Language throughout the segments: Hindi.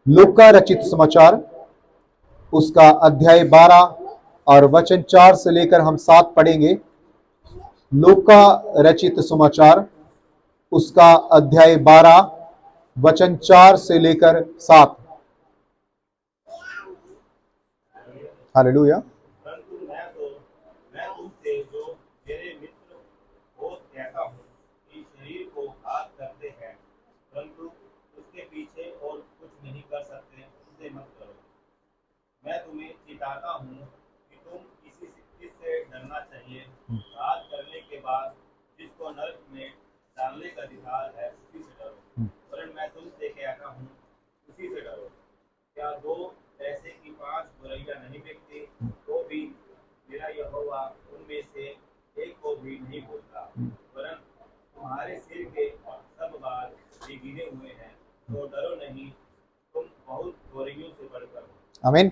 लूका रचित समाचार उसका अध्याय 12 और वचन 4 से लेकर हम 7 पढ़ेंगे। लूका रचित समाचार उसका अध्याय 12 वचन 4 से लेकर 7। हालेलुया। परंतु मैं तुमसे जो मेरे मित्र हो कहता हूँ कि शरीर को घात करते हैं परंतु उसके पीछे और कुछ नहीं कर सकते, उनसे मत करो। मैं तुम्हें चिताता हूँ कि तुम किससे डरना चाहिए। घात करने के बाद जिसको नरक में डालने का अधिकार है उसी से डरो। वरन मैं तुमसे कहता हूँ उसी से डरो। क्या 2 पैसे की 5 बुराइयां नहीं बिकती, तो भी मेरा यहोवा उनमें से एक को भी नहीं भूलता। वरन तुम्हारे सिर के सब बाल भी गिने हुए हैं, तो डरो नहीं, तुम बहुत गोरियों से बढ़कर हो। आमीन।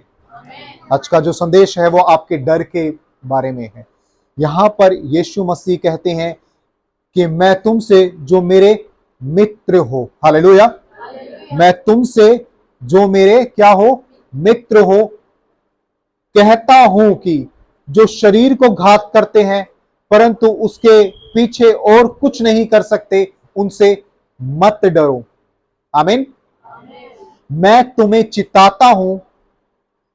आज का जो संदेश है वो आपके डर के बारे में है। यहां पर यीशु मसीह कहते हैं कि मैं तुमसे जो मेरे मित्र हो, हालेलुया, मैं तुमसे जो मेरे क्या हो, मित्र हो, कहता हूं कि जो शरीर को घात करते हैं परंतु उसके पीछे और कुछ नहीं कर सकते, उनसे मत डरो। आमीन। मैं तुम्हें चिताता हूं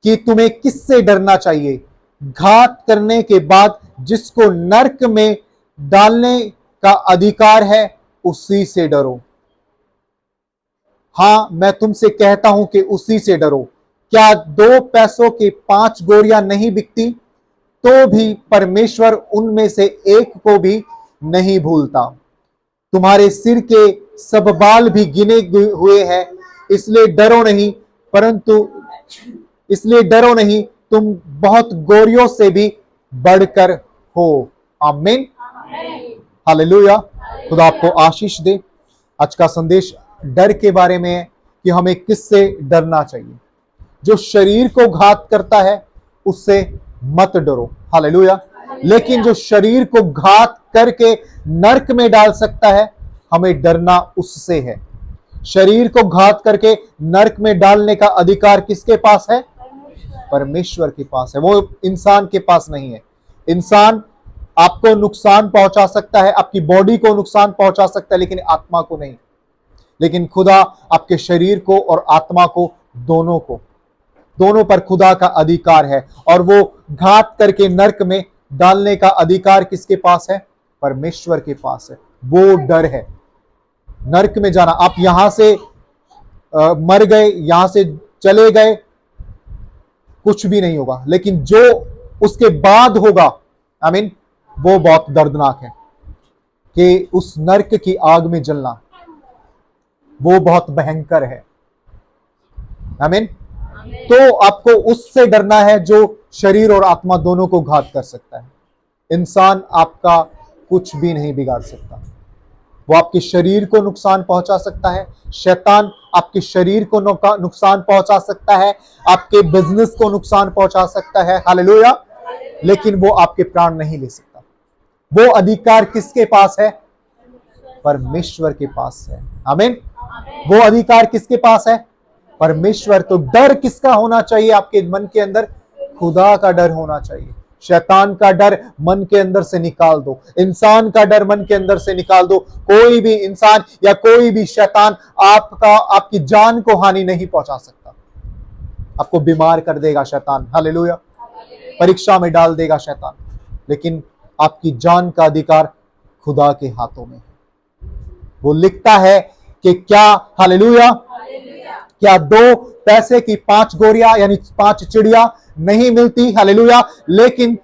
कि तुम्हें किससे डरना चाहिए। घात करने के बाद जिसको नरक में डालने का अधिकार है उसी से डरो। हां, मैं तुमसे कहता हूं कि उसी से डरो। क्या 2 पैसों की 5 गोरियां नहीं बिकती, तो भी परमेश्वर उनमें से एक को भी नहीं भूलता। तुम्हारे सिर के सब बाल भी गिने हुए हैं, इसलिए डरो नहीं, तुम बहुत गोरियों से भी बढ़कर हो। आमीन। हालेलुया। खुदा आपको आशीष दे। आज का संदेश डर के बारे में है कि हमें किससे डरना चाहिए। जो शरीर को घात करता है उससे मत डरो। हालेलुया। लेकिन जो शरीर को घात करके नरक में डाल सकता है, हमें डरना उससे है। शरीर को घात करके नरक में डालने का अधिकार किसके पास है? परमेश्वर के पास है, वो इंसान के पास नहीं है। इंसान आपको नुकसान पहुंचा सकता है, आपकी बॉडी को नुकसान पहुंचा सकता है, लेकिन आत्मा को नहीं। लेकिन खुदा आपके शरीर को और आत्मा को, दोनों पर खुदा का अधिकार है। और वो घात करके नरक में डालने का अधिकार किसके पास है? परमेश्वर के पास है। वो डर है नरक में जाना। आप यहां से मर गए, यहां से चले गए, कुछ भी नहीं होगा, लेकिन जो उसके बाद होगा, आई मीन, वो बहुत दर्दनाक है कि उस नरक की आग में जलना, वो बहुत भयंकर है। आमीन। तो आपको उससे डरना है जो शरीर और आत्मा दोनों को घात कर सकता है। इंसान आपका कुछ भी नहीं बिगाड़ सकता। वो आपके शरीर को नुकसान पहुंचा सकता है, शैतान आपके शरीर को नुकसान पहुंचा सकता है, आपके बिजनेस को नुकसान पहुंचा सकता है। हालेलुया। लेकिन वो आपके प्राण नहीं ले सकता। वो अधिकार किसके पास है? परमेश्वर के पास है। आमीन। वो अधिकार किसके पास है? परमेश्वर। तो डर किसका होना चाहिए आपके मन के अंदर? खुदा का डर होना चाहिए। शैतान का डर मन के अंदर से निकाल दो, इंसान का डर मन के अंदर से निकाल दो। कोई भी इंसान या कोई भी शैतान आपकी जान को हानि नहीं पहुंचा सकता। आपको बीमार कर देगा शैतान, हालेलुया, परीक्षा में डाल देगा शैतान, लेकिन आपकी जान का अधिकार खुदा के हाथों में है। वो लिखता है कि क्या, हालेलुया, क्या 2 पैसे की 5 गोरियां यानी 5 चिड़िया नहीं मिलती, हालेलुया, लेकिन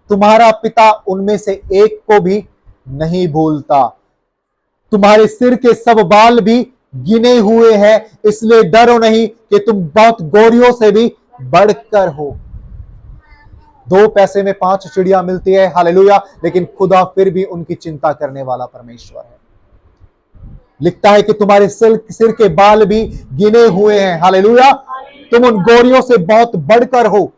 तुम्हारा पिता उनमें से एक को भी नहीं भूलता। तुम्हारे सिर के सब बाल भी गिने हुए हैं, इसलिए डरो नहीं कि तुम बहुत गोरियों से भी बढ़कर हो। 2 पैसे में 5 चिड़िया मिलती है, हालेलुया, लेकिन खुदा फिर भी उनकी चिंता करने वाला परमेश्वर है। लिखता है कि तुम्हारे सिर के बाल भी गिने हुए हैं, हालेलुया, तुम उन गोरियों से बहुत बढ़कर हो।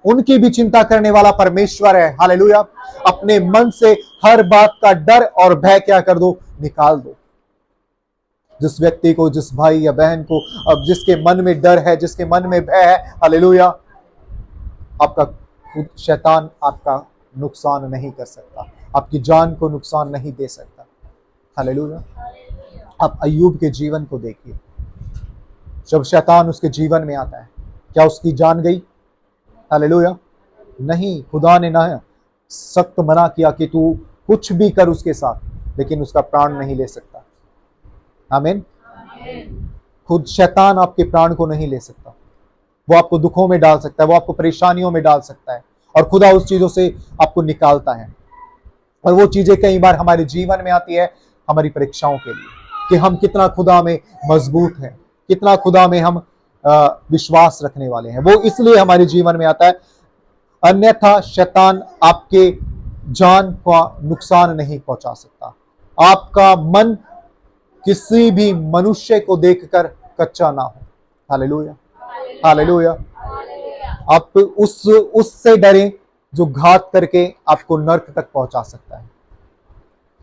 उनकी भी चिंता करने वाला परमेश्वर है, हालेलुया। अपने मन से हर बात का डर और भय क्या कर दो? निकाल दो। जिस व्यक्ति को, जिस भाई या बहन को अब जिसके मन में डर है, जिसके मन में भय है, हालेलुया, आपका खुद शैतान आपका नुकसान नहीं कर सकता, आपकी जान को नुकसान नहीं दे सकता। हालेलुया। आप अय्यूब के जीवन को देखिए, जब शैतान उसके जीवन में आता है, क्या उसकी जान गई? हालेलुया, नहीं। खुदा ने ना सख्त मना किया कि तू कुछ भी कर उसके साथ, लेकिन उसका प्राण नहीं ले सकता। आमीन। खुद शैतान आपके प्राण को नहीं ले सकता, वो आपको दुखों में डाल सकता है, वो आपको परेशानियों में डाल सकता है, और खुदा उस चीजों से आपको निकालता है। और वो चीजें कई बार हमारे जीवन में आती है हमारी परीक्षाओं के लिए, कि हम कितना खुदा में मजबूत हैं, कितना खुदा में हम विश्वास रखने वाले हैं। वो इसलिए हमारे जीवन में आता है, अन्यथा शैतान आपके जान का नुकसान नहीं पहुंचा सकता। आपका मन किसी भी मनुष्य को देखकर कच्चा ना हो। Hallelujah, hallelujah. आप उससे डरें जो घात करके आपको नर्क तक पहुंचा सकता है।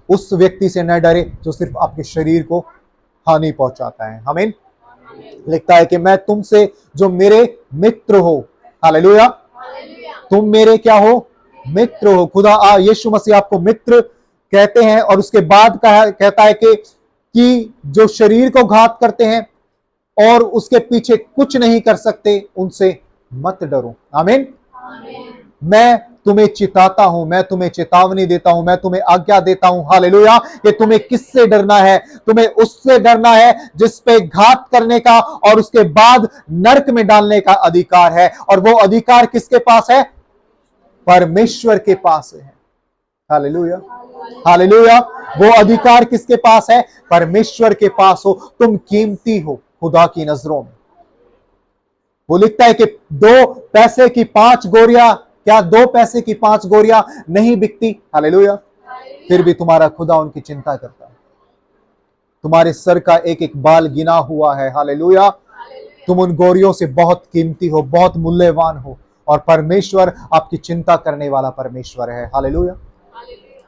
उस व्यक्ति से न डरे जो सिर्फ आपके शरीर को हानि पहुंचाता है। आमीन। लिखता है कि मैं तुमसे जो मेरे मित्र हो, हालेलुया, तुम मेरे क्या हो? मित्र हो। खुदा यीशु मसीह आपको मित्र कहते हैं, और उसके बाद कहता है कि जो शरीर को घात करते हैं और उसके पीछे कुछ नहीं कर सकते, उनसे मत डरो। आमीन। मैं तुम्हें चिताता हूं, मैं तुम्हें चेतावनी देता हूं, मैं तुम्हें आज्ञा देता हूं, हालेलुया, कि तुम्हें किससे डरना है? तुम्हें उससे डरना है जिस पे घात करने का और उसके बाद नरक में डालने का अधिकार है। और वो अधिकार किसके पास है? परमेश्वर के पास है। Hallelujah, hallelujah. वो अधिकार किसके पास है? परमेश्वर के पास हो। तुम कीमती हो खुदा की नजरों में। वो लिखता है कि 2 पैसे की 5 गोरियां, क्या 2 पैसे की 5 गोरियां नहीं बिकती? हालेलुया। फिर भी तुम्हारा खुदा उनकी चिंता करता है। तुम्हारे सर का एक एक बाल गिना हुआ है। हालेलुया। तुम उन गोरियों से बहुत कीमती हो, बहुत मूल्यवान हो, और परमेश्वर आपकी चिंता करने वाला परमेश्वर है। हालेलुया।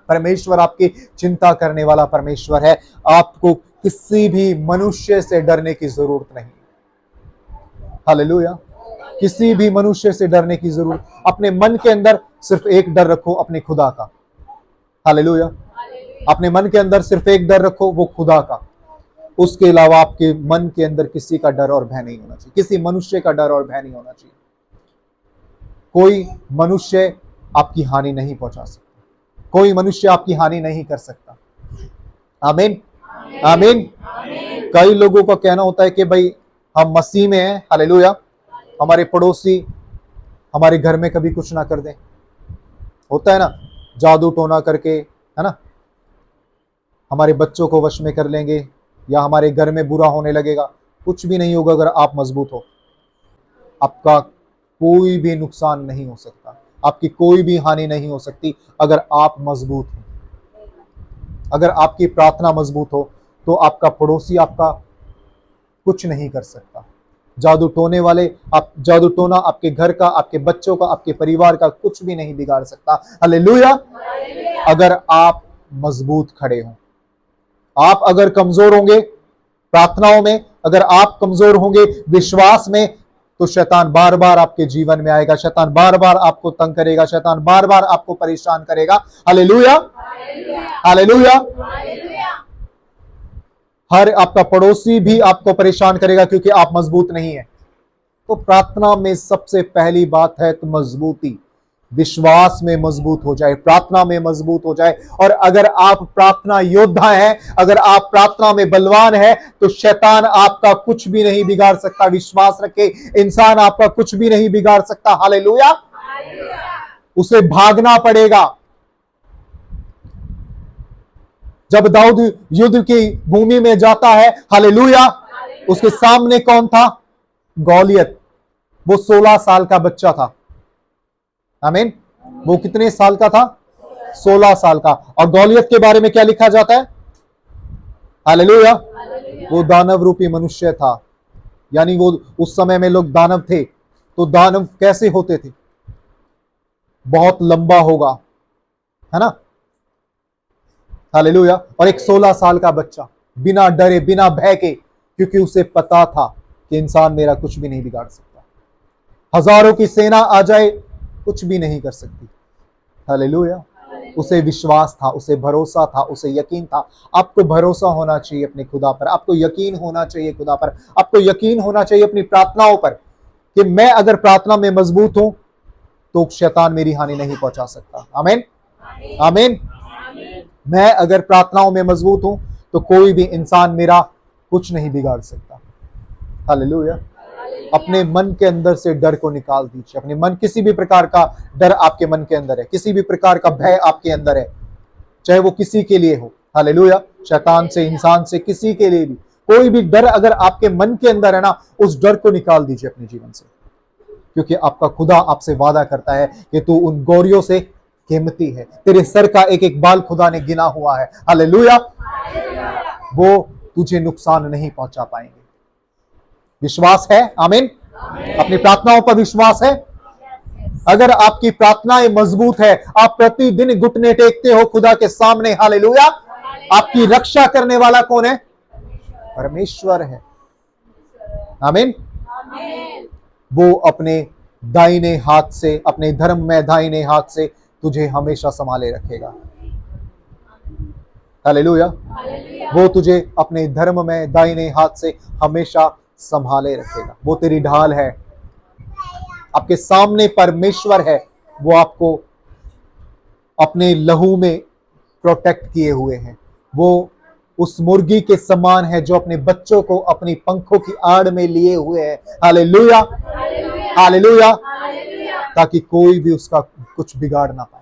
परमेश्वर आपकी चिंता करने वाला परमेश्वर है। आपको किसी भी मनुष्य से डरने की जरूरत नहीं। हालेलुया। किसी भी मनुष्य से डरने की जरूरत, अपने मन के अंदर सिर्फ एक डर रखो, अपने खुदा का। हालेलुया। अपने मन के अंदर सिर्फ एक डर रखो, वो खुदा का। उसके अलावा आपके मन के अंदर किसी का डर और भय नहीं होना चाहिए, किसी मनुष्य का डर और भय नहीं होना चाहिए। कोई मनुष्य आपकी हानि नहीं पहुंचा सकता, कोई मनुष्य आपकी हानि नहीं कर सकता। आमीन, आमीन। कई लोगों का कहना होता है कि भाई हम मसीह में हैं, हालेलुया, हमारे पड़ोसी हमारे घर में कभी कुछ ना कर दें। होता है ना, जादू टोना करके, है ना, हमारे बच्चों को वश में कर लेंगे, या हमारे घर में बुरा होने लगेगा। कुछ भी नहीं होगा अगर आप मजबूत हो। आपका कोई भी नुकसान नहीं हो सकता, आपकी कोई भी हानि नहीं हो सकती अगर आप मजबूत हो। अगर आपकी प्रार्थना मजबूत हो तो आपका पड़ोसी आपका कुछ नहीं कर सकता। जादू टोने वाले, आप जादू टोना आपके घर का, आपके बच्चों का, आपके परिवार का कुछ भी नहीं बिगाड़ सकता। हालेलुया। अगर आप मजबूत खड़े हो। आप अगर कमजोर होंगे प्रार्थनाओं में, अगर आप कमजोर होंगे विश्वास में, तो शैतान बार बार आपके जीवन में आएगा, शैतान बार बार आपको तंग करेगा, शैतान बार बार आपको परेशान करेगा। Hallelujah, hallelujah. हर आपका पड़ोसी भी आपको परेशान करेगा क्योंकि आप मजबूत नहीं है। तो प्रार्थना में सबसे पहली बात है तो मजबूती। विश्वास में मजबूत हो जाए, प्रार्थना में मजबूत हो जाए। और अगर आप प्रार्थना योद्धा हैं, अगर आप प्रार्थना में बलवान हैं, तो शैतान आपका कुछ भी नहीं बिगाड़ सकता। विश्वास रखे, इंसान आपका कुछ भी नहीं बिगाड़ सकता। हालेलुया। उसे भागना पड़ेगा। जब दाऊद युद्ध की भूमि में जाता है, हालेलुया, उसके सामने कौन था? गौलियत। वो 16 साल का बच्चा था। आमीन। वो कितने साल का था? 16 साल का। और गौलियत के बारे में क्या लिखा जाता है? हालेलुया, वो दानव रूपी मनुष्य था। यानी वो उस समय में लोग दानव थे। तो दानव कैसे होते थे? बहुत लंबा होगा, है ना। हालेलुया। और एक 16 साल का बच्चा, बिना डरे, बिना भय के, क्योंकि उसे पता था कि इंसान मेरा कुछ भी नहीं बिगाड़ सकता। हजारों की सेना आ जाए, कुछ भी नहीं कर सकती। हालेलुया। उसे विश्वास था, उसे भरोसा था, उसे यकीन था। आपको भरोसा होना चाहिए अपने खुदा पर, आपको यकीन होना चाहिए खुदा पर, आपको यकीन होना चाहिए अपनी प्रार्थनाओं पर कि मैं अगर प्रार्थना में मजबूत हूं तो शैतान मेरी हानि नहीं पहुंचा सकता। आमीन, आमीन। मैं अगर प्रार्थनाओं में मजबूत हूं तो कोई भी इंसान मेरा कुछ नहीं बिगाड़ सकता। हालेलुया। अपने मन के अंदर से डर को निकाल दीजिए। अपने मन, किसी भी प्रकार का डर आपके मन के अंदर है, किसी भी प्रकार का भय आपके अंदर है, चाहे वो किसी के लिए हो, हालेलुया, शैतान से, इंसान से, किसी के लिए भी, कोई भी डर अगर आपके मन के अंदर है ना, उस डर को निकाल दीजिए अपने जीवन से, क्योंकि आपका खुदा आपसे वादा करता है कि तू उन गौरियों से कीमती है। तेरे सर का एक एक बाल खुदा ने गिना हुआ है। हालेलुया। वो तुझे नुकसान नहीं पहुंचा पाएंगे। विश्वास है? आमीन। अपनी प्रार्थनाओं पर विश्वास है? अगर आपकी प्रार्थनाएं मजबूत है, आप प्रतिदिन घुटने टेकते हो खुदा के सामने, हालेलुया, आपकी रक्षा करने वाला कौन है? परमेश्वर है। आमीन। वो अपने दाहिने हाथ से, अपने धर्म में दाहिने हाथ से तुझे हमेशा संभाले रखेगा। हालेलुया। वो तुझे अपने धर्म में दाहिने हाथ से हमेशा संभाले रखेगा। वो तेरी ढाल है। आपके सामने परमेश्वर है, वो आपको अपने लहू में प्रोटेक्ट किए हुए हैं। वो उस मुर्गी के समान है जो अपने बच्चों को अपनी पंखों की आड़ में लिए हुए है। हालेलुया, हालेलुया, ताकि कोई भी उसका कुछ बिगाड़ ना पाए।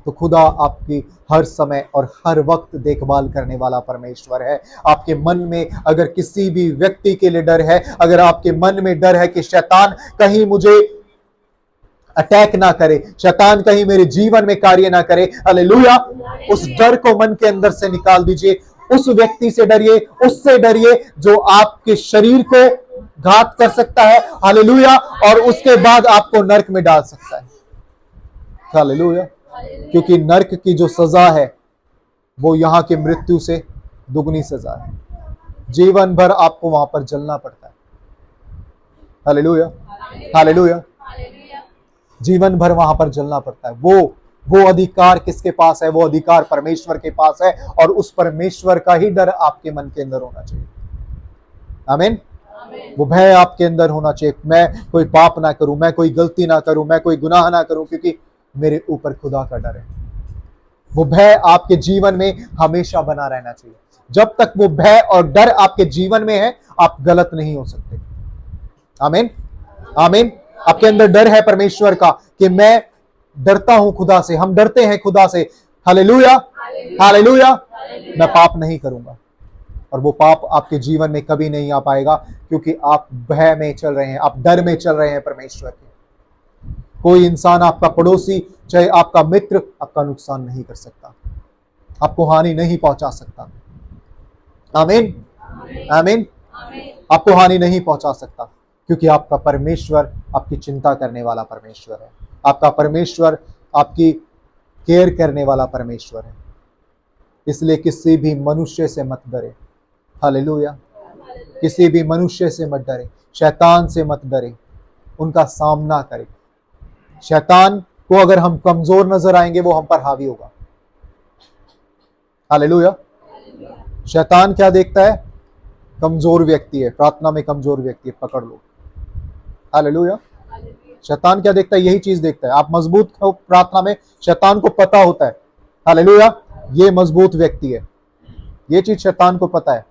तो खुदा आपकी हर समय और हर वक्त देखभाल करने वाला परमेश्वर है। आपके मन में अगर किसी भी व्यक्ति के लिए डर है, अगर आपके मन में डर है कि शैतान कहीं मुझे अटैक ना करे, शैतान कहीं मेरे जीवन में कार्य ना करे, हालेलुया, उस डर को मन के अंदर से निकाल दीजिए। उस व्यक्ति से डरिए, उससे डरिए जो आपके शरीर को घात कर सकता है, हालेलुया, और उसके बाद आपको नरक में डाल सकता है। हालेलुया। क्योंकि नरक की जो सजा है वो यहां की मृत्यु से दुगनी सजा है। जीवन भर आपको वहां पर जलना पड़ता है। हालेलुया, हालेलुया, जीवन भर वहां पर जलना पड़ता है। वो अधिकार किसके पास है? वो अधिकार परमेश्वर के पास है, और उस परमेश्वर का ही डर आपके मन के अंदर होना चाहिए। आमीन। वो भय आपके अंदर होना चाहिए, मैं कोई पाप ना करूं, मैं कोई गलती ना करूं, मैं कोई गुनाह ना करूं, क्योंकि मेरे ऊपर खुदा का डर है। वो भय आपके जीवन में हमेशा बना रहना चाहिए। जब तक वो भय और डर आपके जीवन में है, आप गलत नहीं हो सकते। आमीन, आमीन। आपके अंदर डर है परमेश्वर का कि मैं डरता हूं खुदा से, हम डरते हैं खुदा से। Hallelujah, hallelujah. मैं पाप नहीं करूंगा, और वो पाप आपके जीवन में कभी नहीं आ पाएगा, क्योंकि आप भय में चल रहे हैं, आप डर में चल रहे हैं परमेश्वर के। कोई इंसान, आपका पड़ोसी, चाहे आपका मित्र, आपका नुकसान नहीं कर सकता, आपको हानि नहीं पहुंचा सकता। आमीन, आमीन। आपको हानि नहीं पहुंचा सकता, क्योंकि आपका परमेश्वर आपकी चिंता करने वाला परमेश्वर है। आपका परमेश्वर आपकी केयर करने वाला परमेश्वर है। इसलिए किसी भी मनुष्य से मत डरे। हालेलुया। किसी भी मनुष्य से मत डरे, शैतान से मत डरे, उनका सामना करें। शैतान को अगर हम कमजोर नजर आएंगे, वो हम पर हावी होगा। हालेलुया। शैतान क्या देखता है? कमजोर व्यक्ति है, प्रार्थना में कमजोर व्यक्ति है, पकड़ लो। हालेलुया। शैतान क्या देखता है? यही चीज देखता है। आप मजबूत हो प्रार्थना में, शैतान को पता होता है, हालेलुया, ये मजबूत व्यक्ति है, ये चीज शैतान को पता है।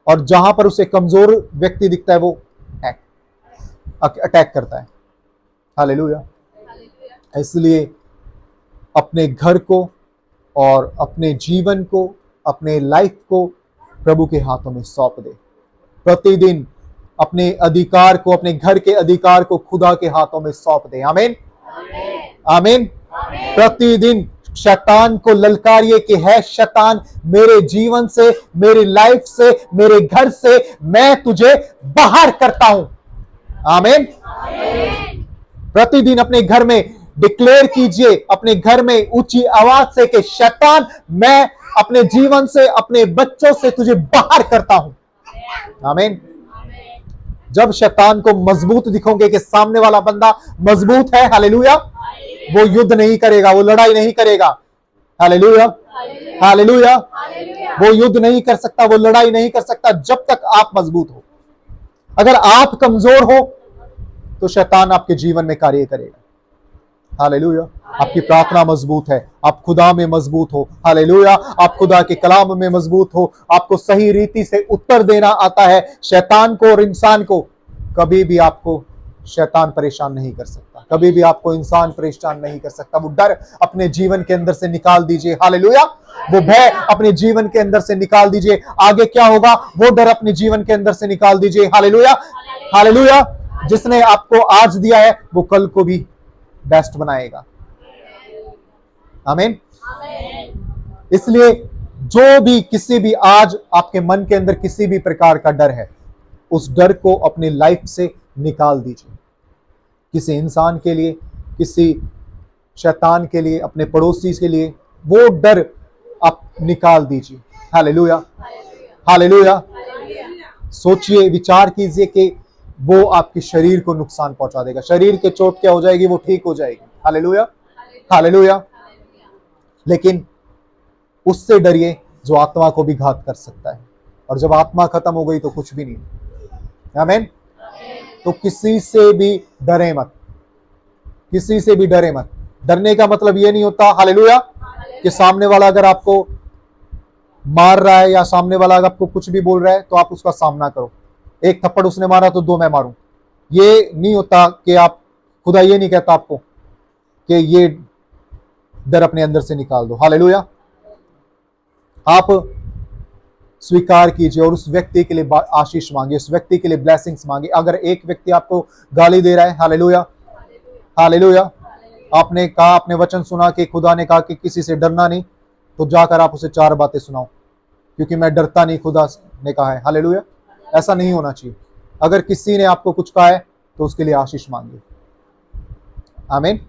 और जहां पर उसे कमजोर व्यक्ति दिखता है, वो अटैक करता है। हालेलुया। इसलिए अपने घर को और अपने जीवन को, अपने लाइफ को प्रभु के हाथों में सौंप दे। प्रतिदिन अपने अधिकार को, अपने घर के अधिकार को खुदा के हाथों में सौंप दे। आमीन, आमीन। प्रतिदिन शैतान को ललकारिए कि है शैतान, मेरे जीवन से, मेरी लाइफ से, मेरे घर से मैं तुझे बाहर करता हूं। आमीन। प्रतिदिन अपने घर में डिक्लेयर कीजिए, अपने घर में ऊंची आवाज से कि शैतान, मैं अपने जीवन से, अपने बच्चों से तुझे बाहर करता हूं। आमीन। जब शैतान को मजबूत दिखोगे कि सामने वाला बंदा मजबूत है, हालेलुया, वो युद्ध नहीं करेगा, वो लड़ाई नहीं करेगा। Hallelujah, hallelujah. वो युद्ध नहीं कर सकता, वो लड़ाई नहीं कर सकता जब तक आप मजबूत हो। अगर आप कमजोर हो तो शैतान आपके जीवन में कार्य करेगा। हालेलुया। आपकी प्रार्थना मजबूत है, आप खुदा में मजबूत हो। हालेलुया। आप खुदा के कलाम में मजबूत हो, आपको सही रीति से उत्तर देना आता है। शैतान को और इंसान को कभी भी आपको शैतान परेशान नहीं कर सकता, कभी भी आपको इंसान परेशान नहीं कर सकता। वो डर अपने जीवन के अंदर से निकाल दीजिए। हालेलुया। वो भय अपने जीवन के अंदर से निकाल दीजिए। आगे क्या होगा वो डर अपने जीवन के अंदर से निकाल दीजिए। Hallelujah, hallelujah. जिसने आपको आज दिया है वो कल को भी बेस्ट बनाएगा। आमीन। इसलिए जो भी किसी भी आज आपके मन के अंदर किसी भी प्रकार का डर है, उस डर को अपनी लाइफ से निकाल दीजिए। किसी इंसान के लिए, किसी शैतान के लिए, अपने पड़ोसी के लिए, वो डर आप निकाल दीजिए। Hallelujah, hallelujah. सोचिए, विचार कीजिए कि वो आपके शरीर को नुकसान पहुंचा देगा। शरीर के चोट क्या हो जाएगी, वो ठीक हो जाएगी। Hallelujah, hallelujah. लेकिन उससे डरिए जो आत्मा को भी घात कर सकता है, और जब आत्मा खत्म हो गई तो कुछ भी नहीं। आमीन। तो किसी से भी डरे मत, किसी से भी डरे मत। डरने का मतलब ये नहीं होता, हालेलुया, कि सामने वाला अगर आपको मार रहा है या सामने वाला अगर आपको कुछ भी बोल रहा है तो आप उसका सामना करो। एक थप्पड़ उसने मारा तो दो मैं मारूं, ये नहीं होता। कि आप, खुदा ये नहीं कहता आपको कि ये डर अपने अंदर से निकाल दो। हालेलुया। आप स्वीकार कीजिए और उस व्यक्ति के लिए आशीष मांगे, उस व्यक्ति के लिए ब्लेसिंग्स मांगे। अगर एक व्यक्ति आपको गाली दे रहा है, हालेलुया, हालेलुया, आपने कहा, आपने वचन सुना कि खुदा ने कहा कि किसी से डरना नहीं, तो जाकर आप उसे 4 बातें सुनाओ, क्योंकि मैं डरता नहीं, खुदा ने कहा है। हालेलुया। ऐसा नहीं होना चाहिए। अगर किसी ने आपको कुछ कहा है तो उसके लिए आशीष मांगिए। आमीन।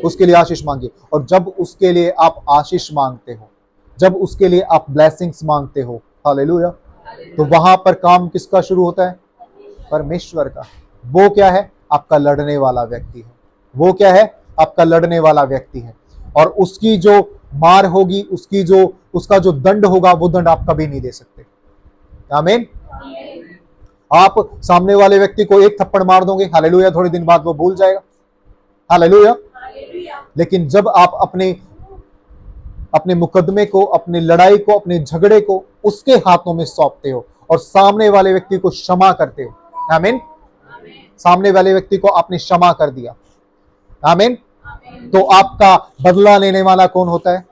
उसके लिए आशीष मांगिए। और जब उसके लिए आप आशीष मांगते हो, जब उसके लिए आप ब्लेसिंग्स मांगते हो, हालेलुया, तो वहां पर काम किसका शुरू होता है? परमेश्वर का। वो क्या है? आपका लड़ने वाला व्यक्ति है। वो क्या है? आपका लड़ने वाला व्यक्ति है। और उसकी जो मार होगी, उसका जो दंड होगा, वो दंड आप कभी नहीं दे सकते। आमीन। आप सामने वाले व्यक्ति को एक थप्पड़ मार दोगे, हालेलुया, थोड़े दिन बाद वो भूल जाएगा। हालेलुया। लेकिन जब आप अपने मुकदमे को, अपनी लड़ाई को, अपने झगड़े को उसके हाथों में सौंपते हो और सामने वाले व्यक्ति को क्षमा करते हो, आमीन, सामने वाले व्यक्ति को आपने क्षमा कर दिया, आमीन, तो आपका बदला लेने वाला कौन होता है?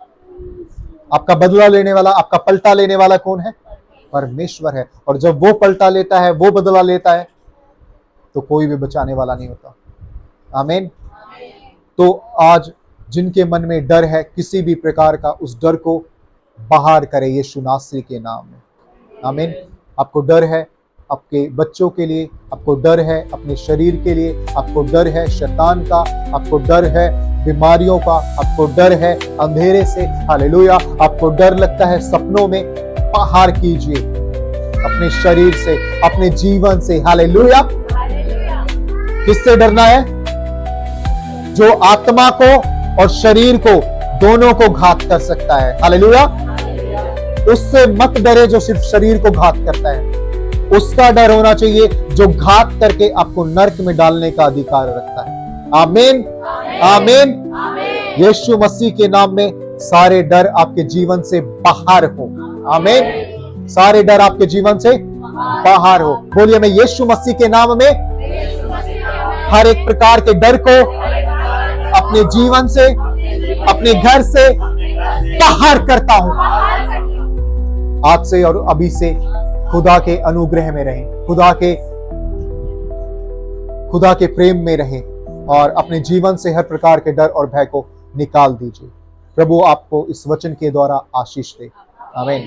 आपका बदला लेने वाला, आपका पलटा लेने वाला कौन है? परमेश्वर है। और जब वो पलटा लेता है, वो बदला लेता है, तो कोई भी बचाने वाला नहीं होता। आमीन। तो आज जिनके मन में डर है किसी भी प्रकार का, उस डर को बाहर करे यीशु नासरी के नाम में। आमीन। आपको डर है आपके बच्चों के लिए, आपको डर है अपने शरीर के लिए, आपको डर है शैतान का, आपको डर है बीमारियों का, आपको डर है अंधेरे से, हालेलुया, आपको डर लगता है सपनों में, बाहर कीजिए अपने शरीर से, अपने जीवन से। हालेलुया। किससे डरना है? जो आत्मा को और शरीर को दोनों को घात कर सकता है। हालेलुया। उससे मत डरे जो सिर्फ शरीर को घात करता है, उसका डर होना चाहिए जो घात करके आपको नरक में डालने का अधिकार रखता है। आमीन, आमीन। यीशु मसीह के नाम में सारे डर आपके जीवन से बाहर हो। आमीन। सारे डर आपके जीवन से बाहर हो। बोलिए, मैं यीशु मसीह के नाम में हर एक प्रकार के डर को अपने जीवन से, अपने घर से बाहर करता हूं। आज से और अभी से खुदा के अनुग्रह में रहें, खुदा के प्रेम में रहें और अपने जीवन से हर प्रकार के डर और भय को निकाल दीजिए। प्रभु आपको इस वचन के द्वारा आशीष दे। आमीन।